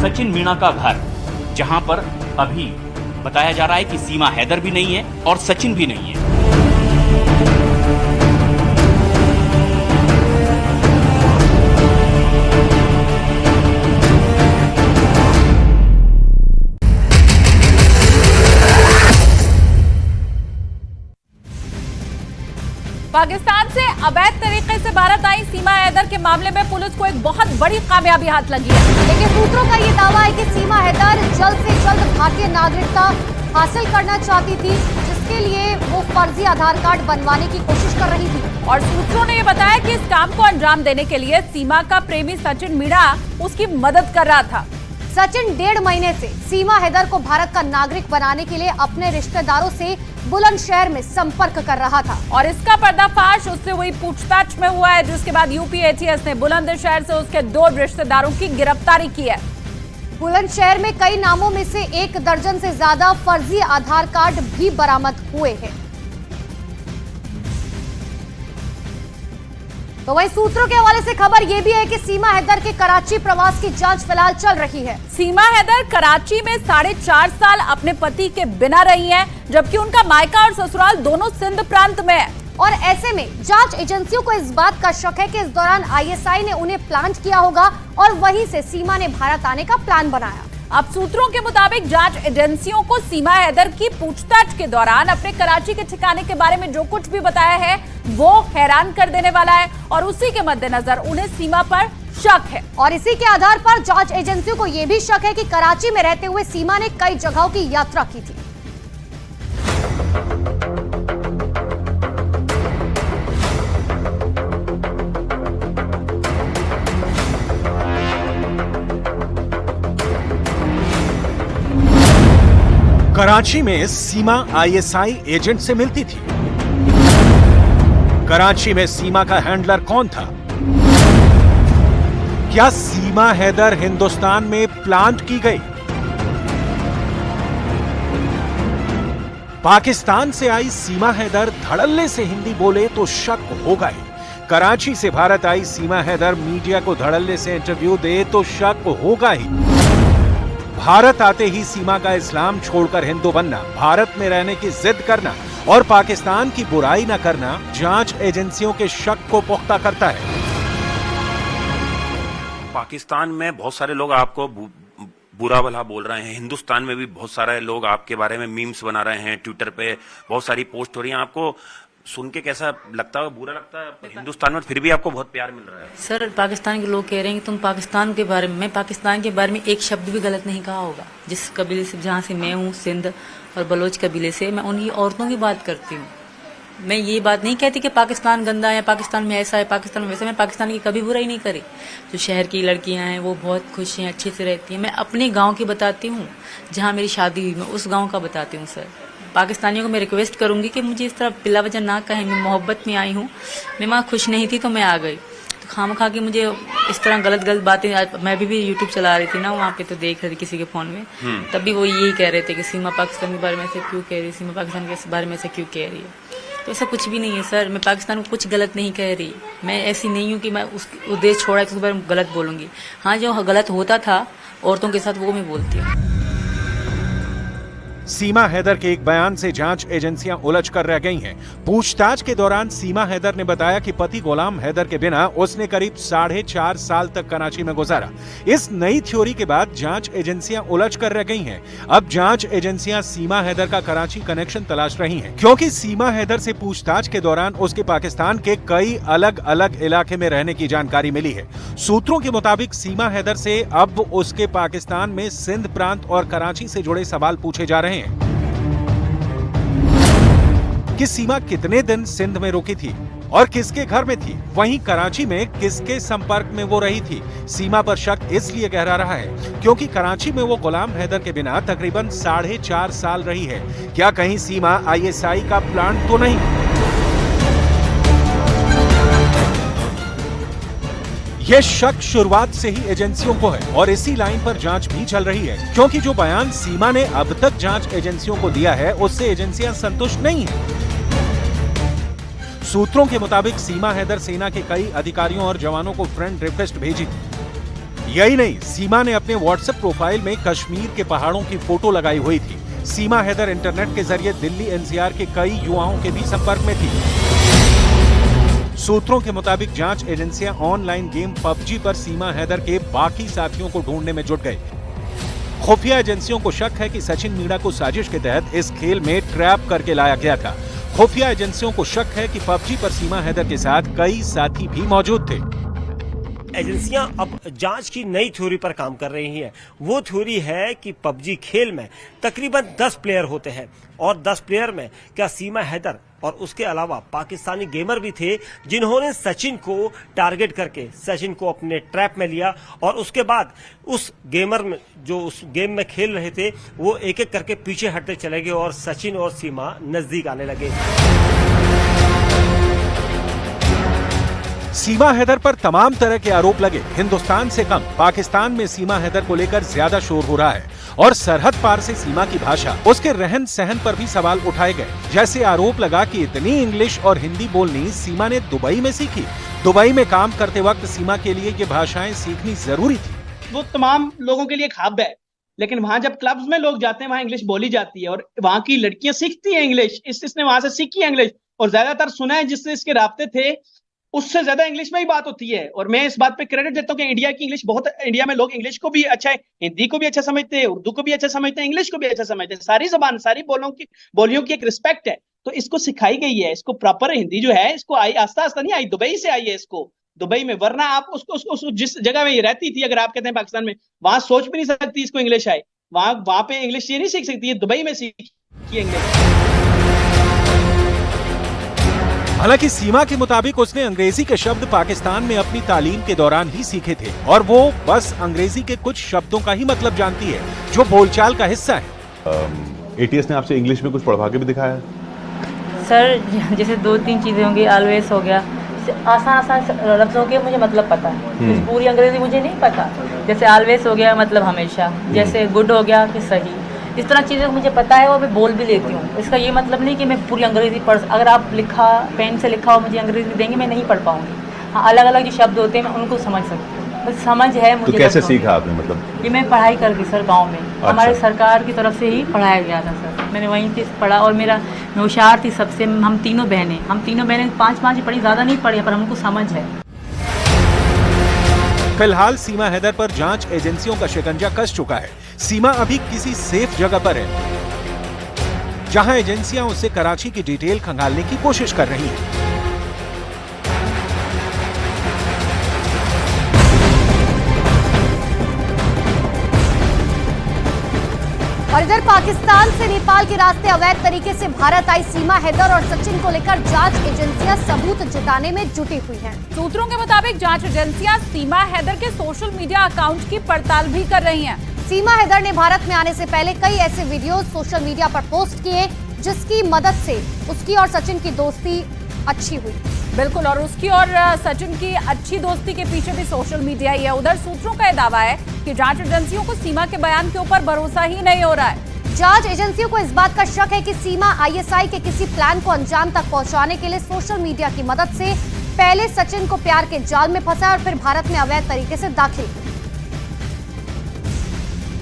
सचिन मीणा का घर, जहां पर अभी बताया जा रहा है कि सीमा हैदर भी नहीं है और सचिन भी नहीं है। पाकिस्तान से अवैध तरीके से भारत आई सीमा हैदर के मामले में पुलिस को एक बहुत बड़ी कामयाबी हाथ लगी है। लेकिन सूत्रों का ये दावा है कि सीमा हैदर जल्द से जल्द भारतीय नागरिकता हासिल करना चाहती थी, जिसके लिए वो फर्जी आधार कार्ड बनवाने की कोशिश कर रही थी। और सूत्रों ने ये बताया कि इस काम को अंजाम देने के लिए सीमा का प्रेमी सचिन मीणा उसकी मदद कर रहा था। सचिन 1.5 महीने से सीमा हैदर को भारत का नागरिक बनाने के लिए अपने रिश्तेदारों से बुलंदशहर में संपर्क कर रहा था। और इसका पर्दाफाश उससे हुई पूछताछ में हुआ है, जिसके बाद यूपी एटीएस ने बुलंदशहर से उसके 2 रिश्तेदारों की गिरफ्तारी की है। बुलंदशहर में कई नामों में से 1 दर्जन से ज्यादा फर्जी आधार कार्ड भी बरामद हुए हैं। तो वहीं सूत्रों के हवाले से खबर यह भी है कि सीमा हैदर के कराची प्रवास की जांच फिलहाल चल रही है। सीमा हैदर कराची में 4.5 साल अपने पति के बिना रही हैं, जबकि उनका मायका और ससुराल दोनों सिंध प्रांत में है। और ऐसे में जांच एजेंसियों को इस बात का शक है कि इस दौरान आईएसआई ने उन्हें प्लांट किया होगा और वहीं से सीमा ने भारत आने का प्लान बनाया। अब सूत्रों के मुताबिक जांच एजेंसियों को सीमा हैदर की पूछताछ के दौरान अपने कराची के ठिकाने के बारे में जो कुछ भी बताया है वो हैरान कर देने वाला है, और उसी के मद्देनजर उन्हें सीमा पर शक है। और इसी के आधार पर जांच एजेंसियों को यह भी शक है कि कराची में रहते हुए सीमा ने कई जगहों की यात्रा की थी। कराची में सीमा आईएसआई एजेंट से मिलती थी। कराची में सीमा का हैंडलर कौन था? क्या सीमा हैदर हिंदुस्तान में प्लांट की गई? पाकिस्तान से आई सीमा हैदर धड़ल्ले से हिंदी बोले तो शक होगा ही। कराची से भारत आई सीमा हैदर मीडिया को धड़ल्ले से इंटरव्यू दे तो शक होगा ही। भारत आते ही सीमा का इस्लाम छोड़कर हिंदू बनना, भारत में रहने की जिद करना और पाकिस्तान की बुराई न करना जांच एजेंसियों के शक को पुख्ता करता है। पाकिस्तान में बहुत सारे लोग आपको बुरा भला बोल रहे हैं, हिंदुस्तान में भी बहुत सारे लोग आपके बारे में मीम्स बना रहे हैं, ट्विटर पे बहुत सारी पोस्ट हो रही हैं। आपको सुन के कैसा लगता है? बुरा लगता है? हिंदुस्तान में फिर भी आपको बहुत प्यार मिल रहा है। सर, पाकिस्तान के लोग कह रहे हैं कि तुम पाकिस्तान के बारे में, मैं पाकिस्तान के बारे में एक शब्द भी गलत नहीं कहा होगा। जिस कबीले से, जहाँ से मैं हूँ, सिंध और बलोच कबीले से, मैं उन्हीं औरतों की बात करती हूँ। मैं ये बात नहीं कहती कि पाकिस्तान गंदा है, पाकिस्तान में ऐसा है, पाकिस्तान में वैसा। मैं पाकिस्तान की कभी बुराई नहीं करी। जो शहर की लड़कियां हैं वो बहुत खुश हैं, अच्छे से रहती हैं। मैं अपने गांव की बताती हूँ, जहाँ मेरी शादी हुई, मैं उस गांव का बताती हूँ। सर, पाकिस्तानियों को मैं रिक्वेस्ट करूंगी कि मुझे इस तरह बिला वजह ना कहें। मैं मोहब्बत में आई हूँ, मैं वहाँ खुश नहीं थी तो मैं आ गई। तो खामखा के मुझे इस तरह गलत बातें, मैं भी यूट्यूब चला रही थी ना वहाँ पे, तो देख रही थी किसी के फोन में, तब भी वो यही कह रहे थे कि सीमा पाकिस्तान के बारे में ऐसे क्यों कह रही, सीमा पाकिस्तान के बारे में ऐसे क्यों कह रही है। तो ऐसा कुछ भी नहीं है सर, मैं पाकिस्तान को कुछ गलत नहीं कह रही। मैं ऐसी नहीं हूँ कि मैं उस देश छोड़ा है तो उसके बारे में गलत बोलूंगी। हाँ, जो गलत होता था औरतों के साथ वो मैं बोलती हूँ। सीमा हैदर के एक बयान से जांच एजेंसियां उलझ कर रह गई हैं। पूछताछ के दौरान सीमा हैदर ने बताया कि पति गुलाम हैदर के बिना उसने करीब 4.5 साल तक कराची में गुजारा। इस नई थ्योरी के बाद जांच एजेंसियां उलझ कर रह गई हैं। अब जांच एजेंसियां सीमा हैदर का कराची कनेक्शन तलाश रही हैं, क्योंकि सीमा हैदर से पूछताछ के दौरान उसके पाकिस्तान के कई अलग अलग इलाके में रहने की जानकारी मिली है। सूत्रों के मुताबिक सीमा हैदर से अब उसके पाकिस्तान में सिंध प्रांत और कराची से जुड़े सवाल पूछे जा रहे हैं कि सीमा कितने दिन सिंध में रुकी थी और किसके घर में थी, वहीं कराची में किसके संपर्क में वो रही थी। सीमा पर शक इसलिए गहरा रहा है क्योंकि कराची में वो गुलाम हैदर के बिना तकरीबन 4.5 साल रही है। क्या कहीं सीमा आईएसआई का प्लांट तो नहीं? यह शक शुरुआत से ही एजेंसियों को है और इसी लाइन पर जांच भी चल रही है, क्योंकि जो बयान सीमा ने अब तक जांच एजेंसियों को दिया है उससे एजेंसियां संतुष्ट नहीं हैं। सूत्रों के मुताबिक सीमा हैदर सेना के कई अधिकारियों और जवानों को फ्रेंड रिक्वेस्ट भेजी थी। यही नहीं, सीमा ने अपने व्हाट्सएप प्रोफाइल में कश्मीर के पहाड़ों की फोटो लगाई हुई थी। सीमा हैदर इंटरनेट के जरिए दिल्ली एनसीआर के कई युवाओं के भी संपर्क में थी। सूत्रों के मुताबिक जांच एजेंसियां ऑनलाइन गेम पबजी पर सीमा हैदर के बाकी साथियों को ढूंढने में जुट गई। खुफिया एजेंसियों को शक है कि सचिन मीणा को साजिश के तहत इस खेल में ट्रैप करके लाया गया था। खुफिया एजेंसियों को शक है कि पबजी पर सीमा हैदर के साथ कई साथी भी मौजूद थे। एजेंसियां अब जांच की नई थ्योरी पर काम कर रही हैं। वो थ्योरी है कि पबजी खेल में तकरीबन 10 प्लेयर होते हैं और 10 प्लेयर में क्या सीमा हैदर और उसके अलावा पाकिस्तानी गेमर भी थे, जिन्होंने सचिन को टारगेट करके सचिन को अपने ट्रैप में लिया और उसके बाद उस गेमर में जो उस गेम में खेल रहे थे वो एक एक करके पीछे हटते चले गए और सचिन और सीमा नजदीक आने लगे। सीमा हैदर पर तमाम तरह के आरोप लगे। हिंदुस्तान से कम पाकिस्तान में सीमा हैदर को लेकर ज्यादा शोर हो रहा है और सरहद पार से सीमा की भाषा, उसके रहन सहन पर भी सवाल उठाए गए। जैसे आरोप लगा कि इतनी इंग्लिश और हिंदी बोलनी सीमा ने दुबई में सीखी। दुबई में काम करते वक्त सीमा के लिए ये भाषाएं सीखनी जरूरी थी। वो तमाम लोगों के लिए एक हब है, लेकिन वहां जब क्लब्स में लोग जाते हैं वहां इंग्लिश बोली जाती है और वहां की लड़कियां सीखती हैं इंग्लिश। इसने वहां से सीखी है इंग्लिश और ज्यादातर सुना है जिससे इसके राब्ते थे उससे ज्यादा इंग्लिश में ही बात होती है। और मैं इस बात पे क्रेडिट देता हूँ कि इंडिया की इंग्लिश बहुत, इंडिया में लोग इंग्लिश को भी अच्छा है, हिंदी को भी अच्छा समझते हैं, उर्दू को भी अच्छा समझते हैं, इंग्लिश को भी अच्छा समझते हैं। सारी जबान, सारी बोलियों की एक रिस्पेक्ट है, तो इसको सिखाई गई है। इसको प्रॉपर हिंदी जो है इसको आई आस्ता आस्ता नहीं आई, दुबई से आई है इसको, दुबई में। वरना आप उसको जिस जगह में ये रहती थी, अगर आप कहते हैं पाकिस्तान में, वहां सोच भी नहीं सकती इसको इंग्लिश आए। वहां पे इंग्लिश ये नहीं सीख सकती है, दुबई में सीखी इंग्लिश। हालांकि सीमा के मुताबिक उसने अंग्रेजी के शब्द पाकिस्तान में अपनी तालीम के दौरान ही सीखे थे और वो बस अंग्रेजी के कुछ शब्दों का ही मतलब जानती है जो बोलचाल का हिस्सा है। एटीएस ने आपसे इंग्लिश में कुछ पढ़वा के भी दिखाया है? सर जैसे 2-3 चीज़ें होंगी, ऑलवेज हो गया, आसान लफ्ज़ों के मुझे मतलब पता है, पूरी अंग्रेजी मुझे नहीं पता। जैसे ऑलवेज हो गया मतलब हमेशा, जैसे गुड हो गया कि सही, इस तरह चीज़ें मुझे पता है और मैं बोल भी लेती हूँ। इसका ये मतलब नहीं कि मैं पूरी अंग्रेजी पढ़, अगर आप लिखा पेन से लिखा हो मुझे अंग्रेजी देंगे मैं नहीं पढ़ पाऊँगी। हाँ, अलग अलग जो शब्द होते हैं मैं उनको समझ सकती हूँ, बस समझ है मुझे। तो कैसे सीखा आपने? मतलब ये मैं पढ़ाई कर थी सर गाँव में। अच्छा। हमारे सरकार की तरफ से ही पढ़ाया गया था सर, मैंने वहीं से पढ़ा और मैं होशियार थी सबसे। हम तीनों बहनें 5-5 पढ़ी, ज़्यादा नहीं पढ़ी, पर हमको समझ है। फिलहाल सीमा हैदर पर जांच एजेंसियों का शिकंजा कस चुका है। सीमा अभी किसी सेफ जगह पर है जहां एजेंसियां उससे कराची की डिटेल खंगालने की कोशिश कर रही हैं। और इधर पाकिस्तान से नेपाल के रास्ते अवैध तरीके से भारत आई सीमा हैदर और सचिन को लेकर जांच एजेंसियां सबूत जुटाने में जुटी हुई हैं। सूत्रों के मुताबिक जांच एजेंसियां सीमा हैदर के सोशल मीडिया अकाउंट की पड़ताल भी कर रही हैं। सीमा हैदर ने भारत में आने से पहले कई ऐसे वीडियो सोशल मीडिया पर पोस्ट किए जिसकी मदद से उसकी और सचिन की दोस्ती अच्छी हुई। बिल्कुल, और उसकी और सचिन की अच्छी दोस्ती के पीछे भी सोशल मीडिया ही है। उधर सूत्रों का यह दावा है कि जांच एजेंसियों को सीमा के बयान के ऊपर भरोसा ही नहीं हो रहा है। जांच एजेंसियों को इस बात का शक है कि सीमा आईएसआई के किसी प्लान को अंजाम तक पहुंचाने के लिए सोशल मीडिया की मदद से पहले सचिन को प्यार के जाल में फंसा और फिर भारत में अवैध तरीके से दाखिल किया।